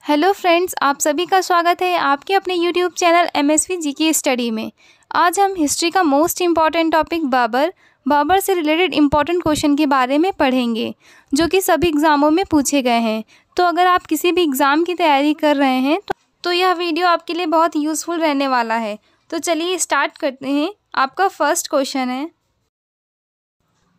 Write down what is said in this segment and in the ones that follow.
Hello friends, आप सभी का स्वागत है आपके अपने YouTube channel MSV GK study में। आज हम हिस्ट्री का मोस्ट इम्पॉर्टेंट टॉपिक बाबर से रिलेटेड इम्पॉर्टेंट क्वेश्चन के बारे में पढ़ेंगे जो कि सभी एग्ज़ामों में पूछे गए हैं। तो अगर आप किसी भी एग्ज़ाम की तैयारी कर रहे हैं तो यह वीडियो आपके लिए बहुत यूज़फुल रहने वाला है। तो चलिए स्टार्ट करते हैं। आपका फर्स्ट क्वेश्चन है,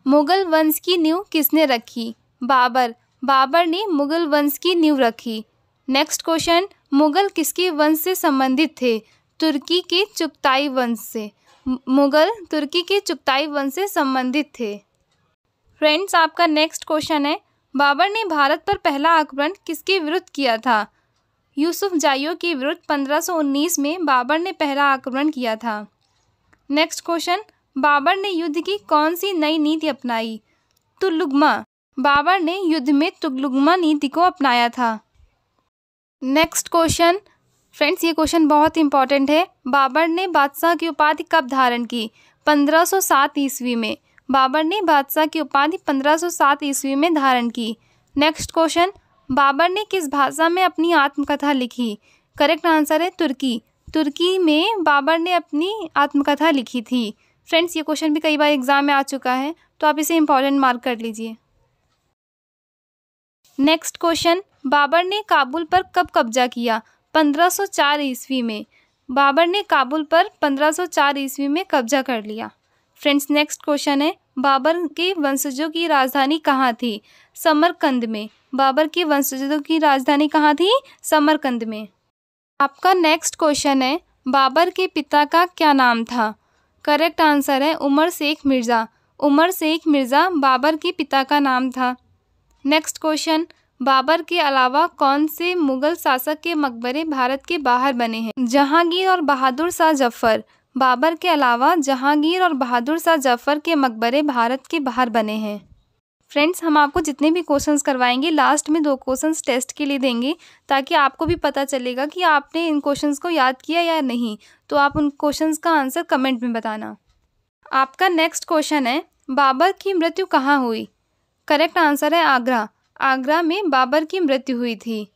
मुग़ल वंश की नींव किसने रखी? बाबर ने मुग़ल वंश की नींव रखी। नेक्स्ट क्वेश्चन, मुग़ल किसके वंश से संबंधित थे? तुर्की के चुगताई वंश से। मुग़ल तुर्की के चुगताई वंश से संबंधित थे। फ्रेंड्स, आपका नेक्स्ट क्वेश्चन है, बाबर ने भारत पर पहला आक्रमण किसके विरुद्ध किया था? यूसुफ जाइयों के विरुद्ध 1519 में बाबर ने पहला आक्रमण किया था। नेक्स्ट क्वेश्चन, बाबर ने युद्ध की कौन सी नई नीति अपनाई? तुगलुकमा। बाबर ने युद्ध में तुगलुकमा नीति को अपनाया था। नेक्स्ट क्वेश्चन, फ्रेंड्स ये क्वेश्चन बहुत इंपॉर्टेंट है। बाबर ने बादशाह की उपाधि कब धारण की? 1507 ईस्वी में। बाबर ने बादशाह की उपाधि 1507 ईस्वी में धारण की। नेक्स्ट क्वेश्चन, बाबर ने किस भाषा में अपनी आत्मकथा लिखी? करेक्ट आंसर है तुर्की। तुर्की में बाबर ने अपनी आत्मकथा लिखी थी। फ्रेंड्स ये क्वेश्चन भी कई बार एग्जाम में आ चुका है, तो आप इसे इंपॉर्टेंट मार्क कर लीजिए। नेक्स्ट क्वेश्चन, बाबर ने काबुल पर कब कब्जा किया? 1504 ईस्वी में। बाबर ने काबुल पर 1504 ईस्वी में कब्जा कर लिया। फ्रेंड्स नेक्स्ट क्वेश्चन है, बाबर के वंशजों की राजधानी कहाँ थी? समरकंद में। बाबर के वंशजों की राजधानी कहाँ थी? समरकंद में। आपका नेक्स्ट क्वेश्चन है, बाबर के पिता का क्या नाम था? करेक्ट आंसर है उमर शेख मिर्ज़ा। उमर शेख मिर्ज़ा बाबर के पिता का नाम था। नेक्स्ट क्वेश्चन, बाबर के अलावा कौन से मुग़ल शासक के मकबरे भारत के बाहर बने हैं? जहांगीर और बहादुर शाह जफ़र। बाबर के अलावा जहांगीर और बहादुर शाह जफ़र के मकबरे भारत के बाहर बने हैं। फ्रेंड्स हम आपको जितने भी क्वेश्चंस करवाएंगे लास्ट में 2 क्वेश्चंस टेस्ट के लिए देंगे, ताकि आपको भी पता चलेगा कि आपने इन क्वेश्चंस को याद किया या नहीं। तो आप उन क्वेश्चंस का आंसर कमेंट में बताना। आपका नेक्स्ट क्वेश्चन है, बाबर की मृत्यु कहाँ हुई? करेक्ट आंसर है आगरा। आगरा में बाबर की मृत्यु हुई थी।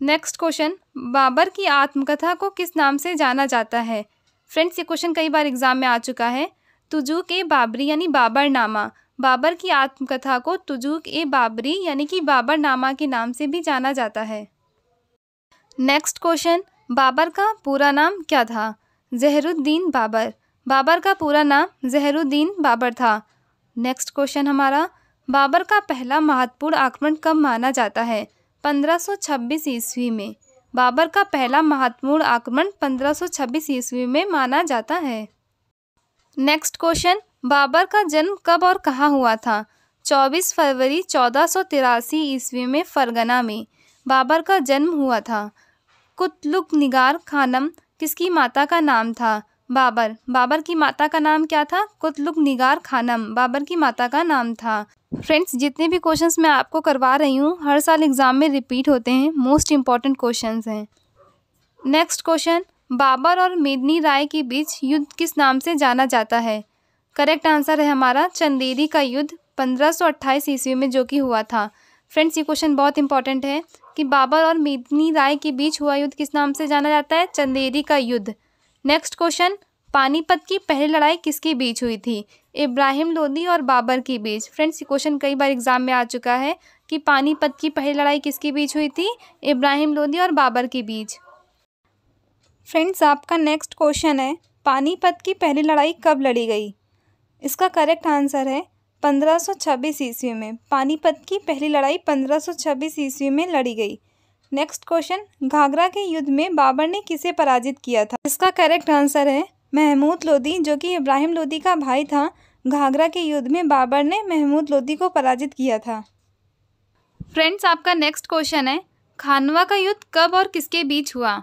नेक्स्ट क्वेश्चन, बाबर की आत्मकथा को किस नाम से जाना जाता है? फ्रेंड्स ये क्वेश्चन कई बार एग्जाम में आ चुका है। तुजुक ए बाबरी यानी बाबरनामा। बाबर की आत्मकथा को तुजुक ए बाबरी यानी कि बाबरनामा के नाम से भी जाना जाता है। नेक्स्ट क्वेश्चन, बाबर का पूरा नाम क्या था? ज़हरुद्दीन बाबर। बाबर का पूरा नाम ज़हरुद्दीन बाबर था। नेक्स्ट क्वेश्चन हमारा, बाबर का पहला महत्वपूर्ण आक्रमण कब माना जाता है? 1526 ईस्वी में। बाबर का पहला महत्वपूर्ण आक्रमण 1526 ईस्वी में माना जाता है। नेक्स्ट क्वेश्चन, बाबर का जन्म कब और कहाँ हुआ था? 24 फरवरी 1483 ईस्वी में फरगना में बाबर का जन्म हुआ था। कुतलुक निगार खानम किसकी माता का नाम था? बाबर की माता का नाम क्या था? कुतलुक निगार खानम बाबर की माता का नाम था। फ्रेंड्स जितने भी क्वेश्चंस मैं आपको करवा रही हूँ हर साल एग्ज़ाम में रिपीट होते हैं, मोस्ट इम्पॉर्टेंट क्वेश्चंस हैं। नेक्स्ट क्वेश्चन, बाबर और मेदिनी राय के बीच युद्ध किस नाम से जाना जाता है? करेक्ट आंसर है हमारा चंदेरी का युद्ध 1528 ईस्वी में जो कि हुआ था। फ्रेंड्स ये क्वेश्चन बहुत इंपॉर्टेंट है कि बाबर और मेदिनी राय के बीच हुआ युद्ध किस नाम से जाना जाता है? चंदेरी का युद्ध। नेक्स्ट क्वेश्चन, पानीपत की पहली लड़ाई किसके बीच हुई थी? इब्राहिम लोदी और बाबर के बीच। फ्रेंड्स ये क्वेश्चन कई बार एग्जाम में आ चुका है कि पानीपत की पहली लड़ाई किसके बीच हुई थी? इब्राहिम लोदी और बाबर के बीच। फ्रेंड्स आपका नेक्स्ट क्वेश्चन है, पानीपत की पहली लड़ाई कब लड़ी गई? इसका करेक्ट आंसर है 1526 ईस्वी में। पानीपत की पहली लड़ाई 1526 ईस्वी में लड़ी गई। नेक्स्ट क्वेश्चन, घाघरा के युद्ध में बाबर ने किसे पराजित किया था? इसका करेक्ट आंसर है महमूद लोदी, जो कि इब्राहिम लोदी का भाई था। घाघरा के युद्ध में बाबर ने महमूद लोदी को पराजित किया था। फ्रेंड्स आपका नेक्स्ट क्वेश्चन है, खानवा का युद्ध कब और किसके बीच हुआ?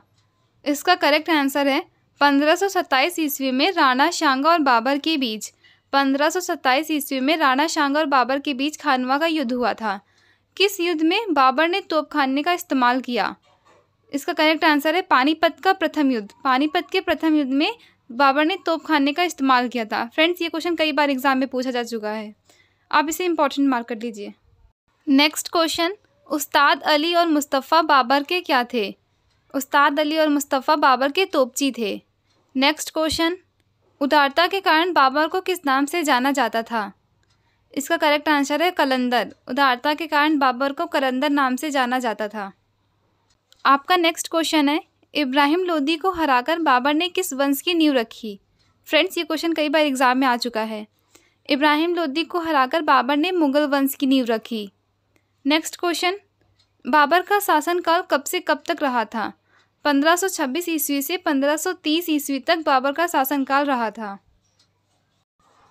इसका करेक्ट आंसर है 1527 ईस्वी में राणा सांगा और बाबर के बीच। 1527 ईस्वी में राणा सांगा और बाबर के बीच खानवा का युद्ध हुआ था। किस युद्ध में बाबर ने तोपखाने का इस्तेमाल किया? इसका करेक्ट आंसर है पानीपत का प्रथम युद्ध। पानीपत के प्रथम युद्ध में बाबर ने तोपखाने का इस्तेमाल किया था। फ्रेंड्स ये क्वेश्चन कई बार एग्जाम में पूछा जा चुका है, आप इसे इंपॉर्टेंट मार्क कर लीजिए। नेक्स्ट क्वेश्चन, उस्ताद अली और मुस्तफ़ा बाबर के क्या थे? उस्ताद अली और मुस्तफ़ा बाबर के तोपची थे। नेक्स्ट क्वेश्चन, उदारता के कारण बाबर को किस नाम से जाना जाता था? इसका करेक्ट आंसर है कलंदर। उदारता के कारण बाबर को कलंदर नाम से जाना जाता था। आपका नेक्स्ट क्वेश्चन है, इब्राहिम लोदी को हराकर बाबर ने किस वंश की नींव रखी? फ्रेंड्स, ये क्वेश्चन कई बार एग्जाम में आ चुका है। इब्राहिम लोदी को हराकर बाबर ने मुगल वंश की नींव रखी। नेक्स्ट क्वेश्चन, बाबर का शासनकाल कब से कब तक रहा था? 1526 ईस्वी से 1530 ईस्वी तक बाबर का शासनकाल रहा था।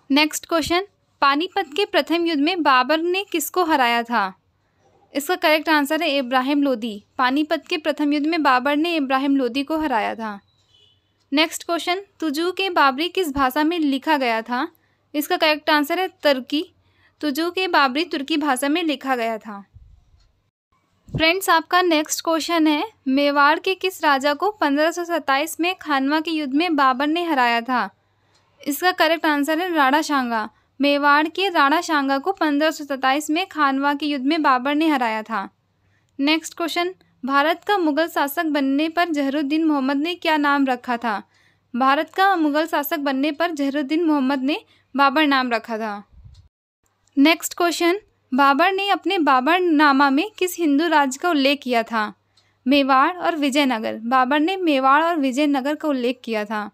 नेक्स्ट क्वेश्चन, पानीपत के प्रथम युद्ध में बाबर ने किसको हराया था? इसका करेक्ट आंसर है इब्राहिम लोदी। पानीपत के प्रथम युद्ध में बाबर ने इब्राहिम लोदी को हराया था। नेक्स्ट क्वेश्चन, तुजू के बाबरी किस भाषा में लिखा गया था? इसका करेक्ट आंसर है तुर्की। तुजू के बाबरी तुर्की भाषा में लिखा गया था। फ्रेंड्स, आपका नेक्स्ट क्वेश्चन है, मेवाड़ के किस राजा को 1527 में खानवा के युद्ध में बाबर ने हराया था? इसका करेक्ट आंसर है राणा सांगा। मेवाड़ के राणा सांगा को 1527 में खानवा के युद्ध में बाबर ने हराया था। नेक्स्ट क्वेश्चन, भारत का मुगल शासक बनने पर जहरुद्दीन मोहम्मद ने क्या नाम रखा था? भारत का मुगल शासक बनने पर जहरुद्दीन मोहम्मद ने बाबर नाम रखा था। नेक्स्ट क्वेश्चन, बाबर ने अपने बाबरनामा में किस हिंदू राज्य का उल्लेख किया था? मेवाड़ और विजयनगर। बाबर ने मेवाड़ और विजयनगर का उल्लेख किया था।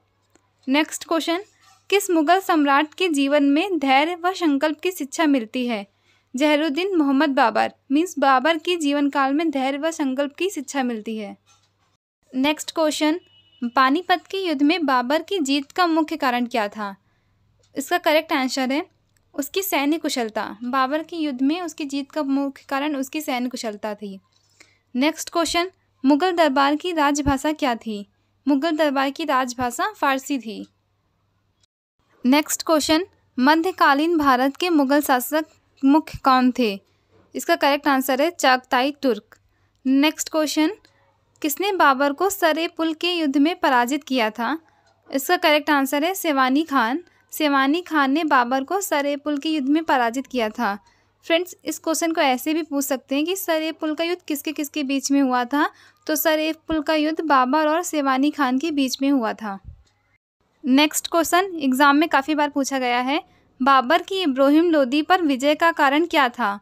नेक्स्ट क्वेश्चन, किस मुगल सम्राट के जीवन में धैर्य व संकल्प की शिक्षा मिलती है? जहरुद्दीन मोहम्मद बाबर मीन्स बाबर की जीवन काल में धैर्य व संकल्प की शिक्षा मिलती है। नेक्स्ट क्वेश्चन, पानीपत के युद्ध में बाबर की जीत का मुख्य कारण क्या था? इसका करेक्ट आंसर है उसकी सैन्य कुशलता। बाबर की युद्ध में उसकी जीत का मुख्य कारण उसकी सैन्य कुशलता थी। नेक्स्ट क्वेश्चन, मुगल दरबार की राजभाषा क्या थी? मुगल दरबार की राजभाषा फारसी थी। नेक्स्ट क्वेश्चन, मध्यकालीन भारत के मुगल शासक मुख्य कौन थे? इसका करेक्ट आंसर है चागताई तुर्क। नेक्स्ट क्वेश्चन, किसने बाबर को सरे पुल के युद्ध में पराजित किया था? इसका करेक्ट आंसर है सेवानी खान। सेवानी खान ने बाबर को सरे पुल के युद्ध में पराजित किया था। फ्रेंड्स, इस क्वेश्चन को ऐसे भी पूछ सकते हैं कि सरे पुल का युद्ध किसके किसके बीच में हुआ था? तो सरे पुल का युद्ध बाबर और सेवानी खान के बीच में हुआ था। नेक्स्ट क्वेश्चन एग्जाम में काफ़ी बार पूछा गया है, बाबर की इब्राहिम लोदी पर विजय का कारण क्या था?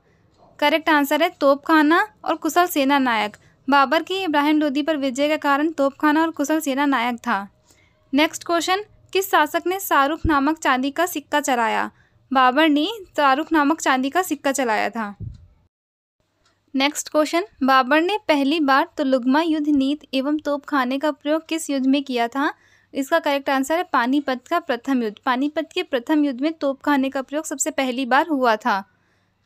करेक्ट आंसर है तोपखाना और कुशल सेना नायक। बाबर की इब्राहिम लोदी पर विजय का कारण तोपखाना और कुशल सेना नायक था। नेक्स्ट क्वेश्चन, किस शासक ने शाहरुख नामक चांदी का सिक्का चलाया? बाबर ने शाहरुख नामक चांदी का सिक्का चलाया था। नेक्स्ट क्वेश्चन, बाबर ने पहली बार तुलुगमा युद्ध नीति एवं तोपखाने का प्रयोग किस युद्ध में किया था? इसका करेक्ट आंसर है पानीपत का प्रथम युद्ध। पानीपत के प्रथम युद्ध में तोपखाने का प्रयोग सबसे पहली बार हुआ था।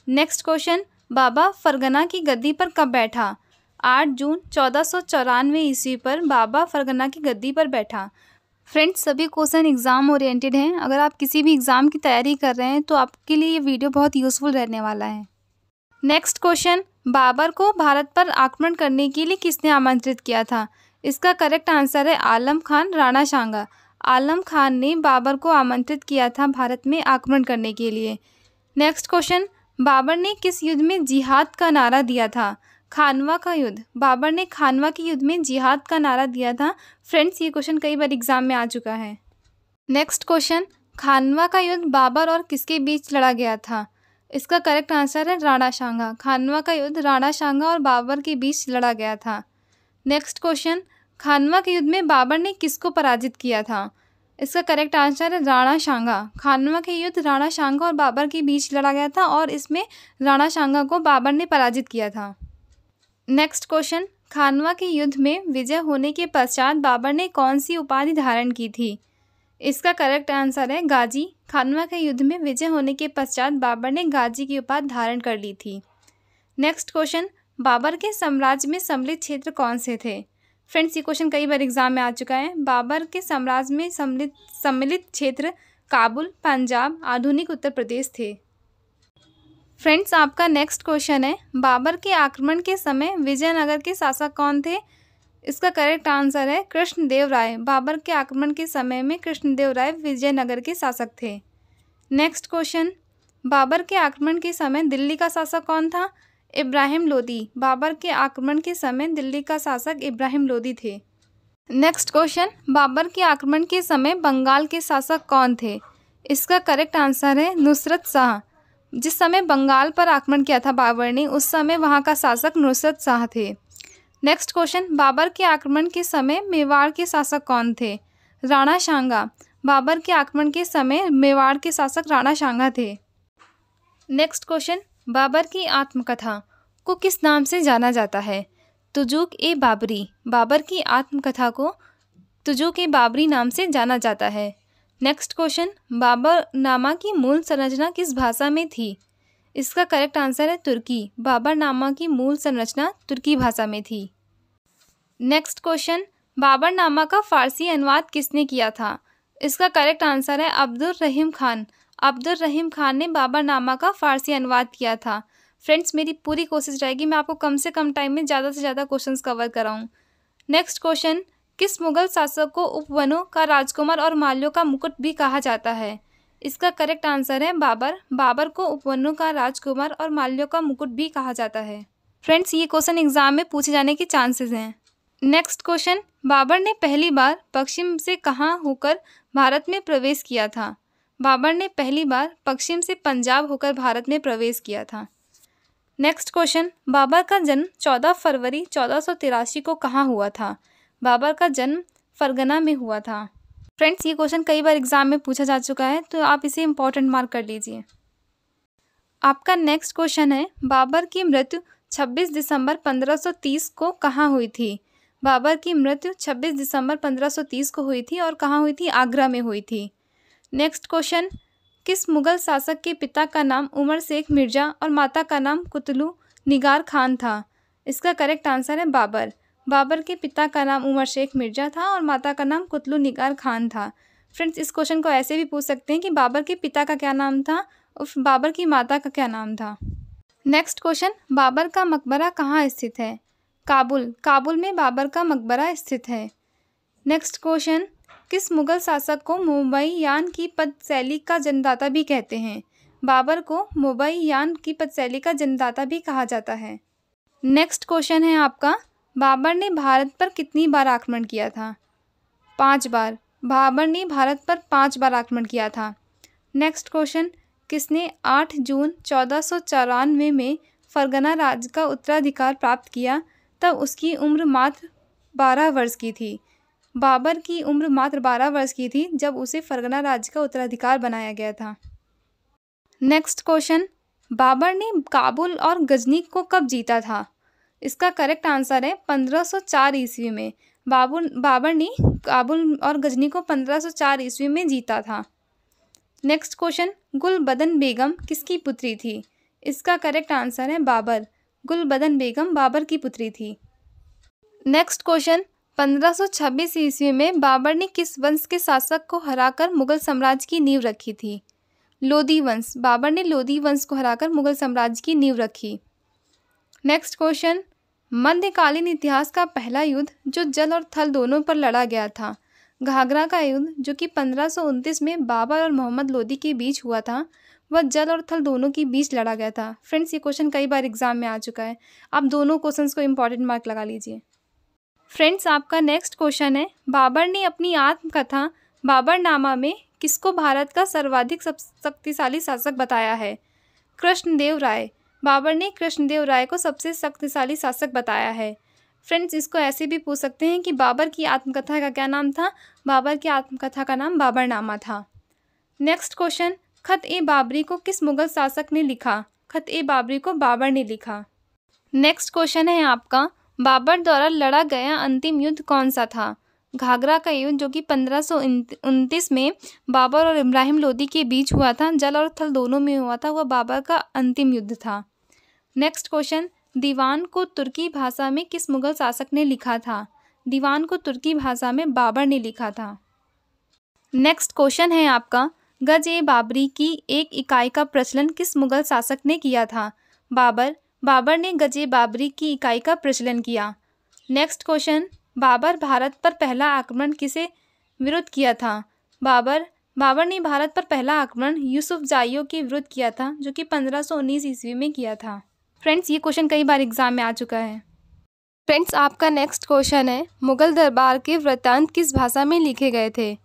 नेक्स्ट क्वेश्चन, बाबा फरगना की गद्दी पर कब बैठा? 8 जून 1494 ईस्वी पर बाबा फरगना की गद्दी पर बैठा। फ्रेंड्स, सभी क्वेश्चन एग्जाम ओरिएंटेड हैं। अगर आप किसी भी एग्ज़ाम की तैयारी कर रहे हैं तो आपके लिए ये वीडियो बहुत यूज़फुल रहने वाला है। नेक्स्ट क्वेश्चन, बाबर को भारत पर आक्रमण करने के लिए किसने आमंत्रित किया था? इसका करेक्ट आंसर है आलम खान राणा सांगा। आलम खान ने बाबर को आमंत्रित किया था भारत में आक्रमण करने के लिए। नेक्स्ट क्वेश्चन, बाबर ने किस युद्ध में जिहाद का नारा दिया था? खानवा का युद्ध। बाबर ने खानवा के युद्ध में जिहाद का नारा दिया था। फ्रेंड्स, ये क्वेश्चन कई बार एग्जाम में आ चुका है। नेक्स्ट क्वेश्चन, खानवा का युद्ध बाबर और किसके बीच लड़ा गया था? इसका करेक्ट आंसर है राणा सांगा। खानवा का युद्ध राणा सांगा और बाबर के बीच लड़ा गया था। नेक्स्ट क्वेश्चन, खानवा के युद्ध में बाबर ने किसको पराजित किया था? इसका करेक्ट आंसर है राणा सांगा। खानवा के युद्ध राणा सांगा और बाबर के बीच लड़ा गया था और इसमें राणा सांगा को बाबर ने पराजित किया था। नेक्स्ट क्वेश्चन, खानवा के युद्ध में विजय होने के पश्चात बाबर ने कौन सी उपाधि धारण की थी? इसका करेक्ट आंसर है गाजी। खानवा के युद्ध में विजय होने के पश्चात बाबर ने गाजी की उपाधि धारण कर ली थी। नेक्स्ट क्वेश्चन, बाबर के साम्राज्य में सम्मिलित क्षेत्र कौन से थे? फ्रेंड्स, ये क्वेश्चन कई बार एग्जाम में आ चुका है। बाबर के साम्राज्य में सम्मिलित क्षेत्र काबुल, पंजाब, आधुनिक उत्तर प्रदेश थे। फ्रेंड्स, आपका नेक्स्ट क्वेश्चन है, बाबर के आक्रमण के समय विजयनगर के शासक कौन थे? इसका करेक्ट आंसर है कृष्णदेव राय। बाबर के आक्रमण के समय में कृष्णदेव राय विजयनगर के शासक थे। नेक्स्ट क्वेश्चन, बाबर के आक्रमण के समय दिल्ली का शासक कौन था? इब्राहिम लोदी। बाबर के आक्रमण के समय दिल्ली का शासक इब्राहिम लोदी थे। नेक्स्ट क्वेश्चन, बाबर के आक्रमण के समय बंगाल के शासक कौन थे? इसका करेक्ट आंसर है नुसरत शाह। जिस समय बंगाल पर आक्रमण किया था बाबर ने, उस समय वहाँ का शासक नुसरत शाह थे। नेक्स्ट क्वेश्चन, बाबर के आक्रमण के समय मेवाड़ के शासक कौन थे? राणा सांगा। बाबर के आक्रमण के समय मेवाड़ के शासक राणा सांगा थे। नेक्स्ट क्वेश्चन, बाबर की आत्मकथा को किस नाम से जाना जाता है? तुजूक-ए-बाबरी। बाबर की आत्मकथा को तुजूक-ए-बाबरी नाम से जाना जाता है। नेक्स्ट क्वेश्चन, बाबरनामा की मूल संरचना किस भाषा में थी? इसका करेक्ट आंसर है तुर्की। बाबरनामा की मूल संरचना तुर्की भाषा में थी। नेक्स्ट क्वेश्चन, बाबरनामा का फारसी अनुवाद किसने किया था? इसका करेक्ट आंसर है अब्दुल रहीम खान। अब्दुल रहीम खान ने बाबरनामा का फारसी अनुवाद किया था। फ्रेंड्स, मेरी पूरी कोशिश रहेगी मैं आपको कम से कम टाइम में ज़्यादा से ज़्यादा क्वेश्चंस कवर कराऊं। नेक्स्ट क्वेश्चन, किस मुगल शासक को उपवनों का राजकुमार और माल्यों का मुकुट भी कहा जाता है? इसका करेक्ट आंसर है बाबर। बाबर को उपवनों का राजकुमार और माल्यों का मुकुट भी कहा जाता है। फ्रेंड्स, ये क्वेश्चन एग्जाम में पूछे जाने के चांसेस हैं। नेक्स्ट क्वेश्चन, बाबर ने पहली बार पश्चिम से कहाँ होकर भारत में प्रवेश किया था? बाबर ने पहली बार पश्चिम से पंजाब होकर भारत में प्रवेश किया था। नेक्स्ट क्वेश्चन, बाबर का जन्म 14 फरवरी 1483 को कहाँ हुआ था? बाबर का जन्म फरगना में हुआ था। फ्रेंड्स, ये क्वेश्चन कई बार एग्जाम में पूछा जा चुका है, तो आप इसे इंपॉर्टेंट मार्क कर लीजिए। आपका नेक्स्ट क्वेश्चन है, बाबर की मृत्यु 26 दिसंबर 1530 को कहाँ हुई थी? बाबर की मृत्यु 26 दिसंबर 1530 को हुई थी और कहाँ हुई थी? आगरा में हुई थी। नेक्स्ट क्वेश्चन, किस मुगल शासक के पिता का नाम उमर शेख मिर्जा और माता का नाम कुतलू निगार खान था? इसका करेक्ट आंसर है बाबर। बाबर के पिता का नाम उमर शेख मिर्जा था और माता का नाम कुतलू निगार खान था। फ्रेंड्स, इस क्वेश्चन को ऐसे भी पूछ सकते हैं कि बाबर के पिता का क्या नाम था और बाबर की माता का क्या नाम था। नेक्स्ट क्वेश्चन, बाबर का मकबरा कहाँ स्थित है? काबुल। काबुल में बाबर का मकबरा स्थित है। नेक्स्ट क्वेश्चन, किस मुगल शासक को मुबैयान की पदशैली का जन्मदाता भी कहते हैं? बाबर को मुबैयान की पदशैली का जन्मदाता भी कहा जाता है। नेक्स्ट क्वेश्चन है आपका, बाबर ने भारत पर कितनी बार आक्रमण किया था? 5 बार। बाबर ने भारत पर 5 बार आक्रमण किया था। नेक्स्ट क्वेश्चन, किसने 8 जून 1494 में फरगना राज्य का उत्तराधिकार प्राप्त किया तब उसकी उम्र मात्र 12 वर्ष की थी? बाबर की उम्र मात्र 12 वर्ष की थी जब उसे फरगना राज्य का उत्तराधिकार बनाया गया था। नेक्स्ट क्वेश्चन, बाबर ने काबुल और गजनी को कब जीता था? इसका करेक्ट आंसर है 1504 ईस्वी में। बाबर ने काबुल और गजनी को 1504 ईस्वी में जीता था। नेक्स्ट क्वेश्चन, गुलबदन बेगम किसकी पुत्री थी? इसका करेक्ट आंसर है बाबर। गुलबदन बेगम बाबर की पुत्री थी। नेक्स्ट क्वेश्चन, 1526 ईस्वी में बाबर ने किस वंश के शासक को हराकर मुगल साम्राज्य की नींव रखी थी? लोदी वंश। बाबर ने लोदी वंश को हराकर मुगल साम्राज्य की नींव रखी। नेक्स्ट क्वेश्चन, मध्यकालीन इतिहास का पहला युद्ध जो जल और थल दोनों पर लड़ा गया था? घाघरा का युद्ध जो कि 1529 में बाबर और मोहम्मद लोदी के बीच हुआ था, वह जल और थल दोनों के बीच लड़ा गया था। फ्रेंड्स, ये क्वेश्चन कई बार एग्जाम में आ चुका है। आप दोनों क्वेश्चंस को इंपॉर्टेंट मार्क लगा लीजिए। फ्रेंड्स, आपका नेक्स्ट क्वेश्चन है, बाबर ने अपनी आत्मकथा बाबरनामा में किसको भारत का सर्वाधिक शक्तिशाली शासक बताया है? कृष्णदेव राय। बाबर ने कृष्णदेव राय को सबसे शक्तिशाली शासक बताया है। फ्रेंड्स, इसको ऐसे भी पूछ सकते हैं कि बाबर की आत्मकथा का क्या नाम था? बाबर की आत्मकथा का नाम बाबरनामा था। नेक्स्ट क्वेश्चन, खत-ए-बाबरी को किस मुगल शासक ने लिखा? खत-ए-बाबरी को बाबर ने लिखा। नेक्स्ट क्वेश्चन है आपका, बाबर द्वारा लड़ा गया अंतिम युद्ध कौन सा था? घाघरा का युद्ध जो कि 1529 में बाबर और इब्राहिम लोदी के बीच हुआ था, जल और थल दोनों में हुआ था, वह बाबर का अंतिम युद्ध था। नेक्स्ट क्वेश्चन, दीवान को तुर्की भाषा में किस मुगल शासक ने लिखा था? दीवान को तुर्की भाषा में बाबर ने लिखा था। नेक्स्ट क्वेश्चन है आपका, गज-ए-बाबरी की एक इकाई का प्रचलन किस मुगल शासक ने किया था? बाबर। बाबर ने गज-ए-बाबरी की इकाई का प्रचलन किया। नेक्स्ट क्वेश्चन, बाबर भारत पर पहला आक्रमण किसे विरुद्ध किया था? बाबर। बाबर ने भारत पर पहला आक्रमण यूसुफ जाइयों के विरुद्ध किया था जो कि 1519 ईस्वी में किया था। फ्रेंड्स ये क्वेश्चन कई बार एग्जाम में आ चुका है। फ्रेंड्स आपका नेक्स्ट क्वेश्चन है, मुगल दरबार के वृत्तांत किस भाषा में लिखे गए थे?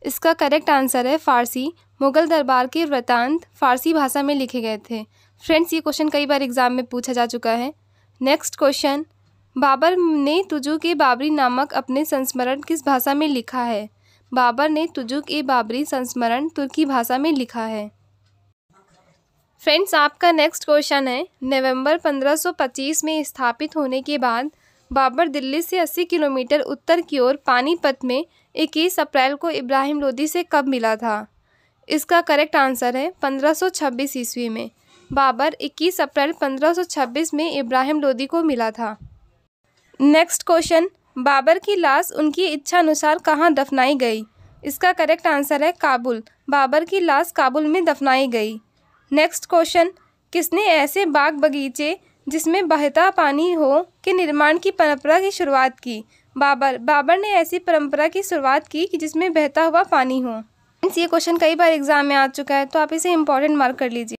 इसका करेक्ट आंसर है फ़ारसी। मुगल दरबार के वृत्तांत फ़ारसी भाषा में लिखे गए थे। फ्रेंड्स ये क्वेश्चन कई बार एग्जाम में पूछा जा चुका है। नेक्स्ट क्वेश्चन, बाबर ने तुजुक-ए बाबरी नामक अपने संस्मरण किस भाषा में लिखा है? बाबर ने तुजुक-ए बाबरी संस्मरण तुर्की भाषा में लिखा है। फ्रेंड्स आपका नेक्स्ट क्वेश्चन है, नवंबर 1525 में स्थापित होने के बाद बाबर दिल्ली से 80 किलोमीटर उत्तर की ओर पानीपत में 21 अप्रैल को इब्राहिम लोदी से कब मिला था? इसका करेक्ट आंसर है 1526 ईस्वी में। बाबर 21 अप्रैल 1526 में इब्राहिम लोदी को मिला था। नेक्स्ट क्वेश्चन, बाबर की लाश उनकी इच्छा अनुसार कहाँ दफनाई गई? इसका करेक्ट आंसर है काबुल। बाबर की लाश काबुल में दफनाई गई। नेक्स्ट क्वेश्चन, किसने ऐसे बाग बगीचे जिसमें बहता पानी हो के निर्माण की परंपरा की शुरुआत की? बाबर ने ऐसी परंपरा की शुरुआत की कि जिसमें बहता हुआ पानी हो। फ्रेंड्स ये क्वेश्चन कई बार एग्जाम में आ चुका है, तो आप इसे इंपॉर्टेंट मार्क कर लीजिए।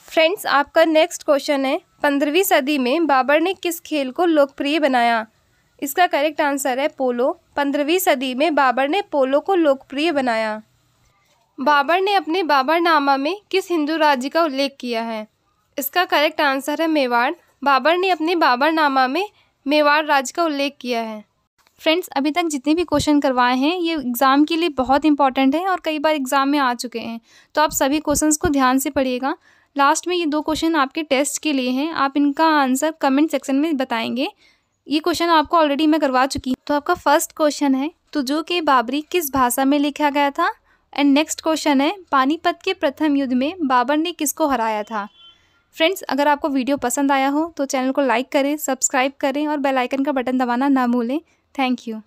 फ्रेंड्स आपका नेक्स्ट क्वेश्चन है, 15वीं सदी में बाबर ने किस खेल को लोकप्रिय बनाया? इसका करेक्ट आंसर है पोलो। 15वीं सदी में बाबर ने पोलो को लोकप्रिय बनाया। बाबर ने अपने बाबरनामा में किस हिंदू राज्य का उल्लेख किया है? इसका करेक्ट आंसर है मेवाड़। बाबर ने अपने बाबरनामा में मेवाड़ राज्य का उल्लेख किया है। फ्रेंड्स अभी तक जितने भी क्वेश्चन करवाए हैं ये एग्ज़ाम के लिए बहुत इंपॉर्टेंट है और कई बार एग्ज़ाम में आ चुके हैं, तो आप सभी क्वेश्चंस को ध्यान से पढ़िएगा। लास्ट में ये 2 क्वेश्चन आपके टेस्ट के लिए हैं, आप इनका आंसर कमेंट सेक्शन में बताएंगे। ये क्वेश्चन आपको ऑलरेडी मैं करवा चुकी हूँ। तो आपका फर्स्ट क्वेश्चन है, तुजुक-ए बाबरी किस भाषा में लिखा गया था? एंड नेक्स्ट क्वेश्चन है, पानीपत के प्रथम युद्ध में बाबर ने किसको हराया था? फ्रेंड्स अगर आपको वीडियो पसंद आया हो तो चैनल को लाइक करें, सब्सक्राइब करें और बेल आइकन का बटन दबाना ना भूलें। Thank you.